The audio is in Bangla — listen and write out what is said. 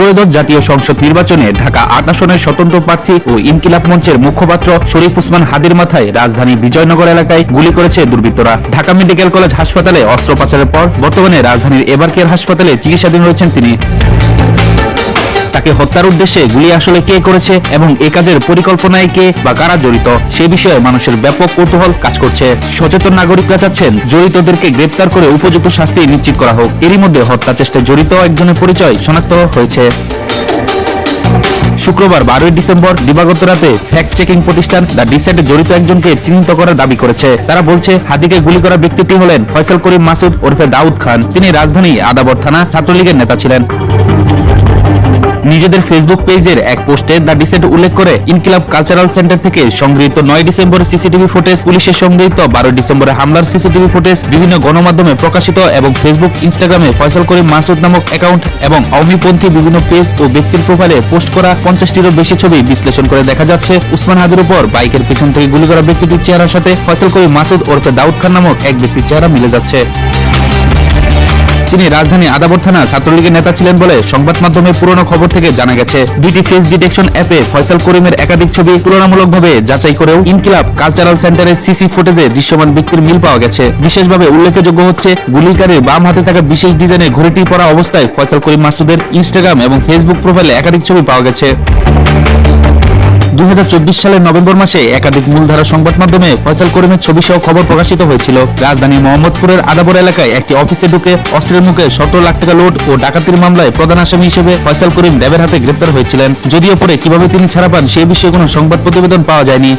ত্রয়োদশ জাতীয় সংসদ নির্বাচনে ঢাকা ৮ আসনের স্বতন্ত্র প্রার্থী ও ইনকিলাব মঞ্চের মুখপাত্র শরীফ ওসমান হাদির মাথায় রাজধানী বিজয়নগর এলাকায় গুলি করেছে দুর্বৃত্তরা। ঢাকা মেডিকেল কলেজ হাসপাতালে অস্ত্র পাচারের পর বর্তমানে রাজধানীর এভারকেয়ার হাসপাতালে চিকিৎসাধীন রয়েছেন তিনি। তাকে হত্যার উদ্দেশ্যে গুলি আসলে কে করেছে এবং এ কাজের পরিকল্পনায় কে বা কারা জড়িত সে বিষয়ে মানুষের ব্যাপক কৌতূহল কাজ করছে। সচেতন নাগরিকরা চাচ্ছেন জড়িতদেরকে গ্রেপ্তার করে উপযুক্ত শাস্তি নিশ্চিত করা হোক। এরই মধ্যে হত্যা চেষ্টায় জড়িত একজনের পরিচয় শনাক্ত হয়েছে। শুক্রবার 12 ডিসেম্বর দিবাগত রাতে ফ্যাক্ট চেকিং প্রতিষ্ঠান দ্য ডিসেন্টে জড়িত একজনকে চিহ্নিত করার দাবি করেছে। তারা বলছে হাদিকে গুলি করা ব্যক্তিটি হলেন ফয়সাল করিম মাসুদ ওরফে দাউদ খান। তিনি রাজধানী আদাবর থানা ছাত্রলীগের নেতা ছিলেন। নিজেদের ফেসবুক পেজের এক পোস্টে দ্য ডিসেন্ট উল্লেখ করে ইনকিলাব কালচারাল সেন্টার থেকে সংগৃহীত 9 ডিসেম্বরের সিসিটিভি ফুটেজ, পুলিশের সংগৃহীত 12 ডিসেম্বরে হামলার সিসিটিভি ফুটেজ, বিভিন্ন গণমাধ্যমে প্রকাশিত এবং ফেসবুক ইনস্টাগ্রামে ফয়সাল করিম মাসুদ নামক অ্যাকাউন্ট এবং আওয়ামীপন্থী বিভিন্ন পেজ ও ব্যক্তির প্রোফাইলে পোস্ট করা 50টিরও বেশি ছবি বিশ্লেষণ করে দেখা যাচ্ছে ওসমান হাদির উপর বাইকের পেছন থেকে গুলি করা ব্যক্তিটির চেহারার সাথে ফয়সাল করিম মাসুদ ওরফে দাউদ খান নামক এক ব্যক্তির চেহারা মিলে যাচ্ছে। তিনি রাজধানী আদাবর থানা ছাত্রলীগের নেতা ছিলেন বলে সংবাদ মাধ্যমের পুরনো খবর থেকে জানা গেছে। দুটি ফেস ডিটেকশন অ্যাপে ফয়সাল করিমের একাধিক ছবি তুলনামূলকভাবে যাচাই করেও ইনকিলাব কালচারাল সেন্টারের সিসি ফুটেজে দৃশ্যমান ব্যক্তির মিল পাওয়া গেছে। বিশেষভাবে উল্লেখযোগ্য হচ্ছে গুলিকারের বাম হাতে থাকা বিশেষ ডিজাইনের ঘড়িটি পরা অবস্থায় ফয়সাল করিম মাসুদের ইনস্টাগ্রাম এবং ফেসবুক প্রোফাইলে একাধিক ছবি পাওয়া গেছে। 2024 সালের নভেম্বর মাসে একাধিক মূলধারা সংবাদ মাধ্যমে ফয়সাল করিমের ছবি সহ খবর প্রকাশিত হয়েছিল। রাজধানীর মোহাম্মদপুরের আদাবর এলাকায় একটি অফিসে ঢুকে অস্ত্রের মুখে 17 লাখ টাকা লুট ও ডাকাতির মামলায় প্রধান আসামি হিসেবে ফয়সাল করিম র্যাবের হাতে গ্রেপ্তার হয়েছিলেন। যদিও পরে কিভাবে তিনি ছাড়া পান সে বিষয়ে কোনো সংবাদ প্রতিবেদন পাওয়া যায়নি।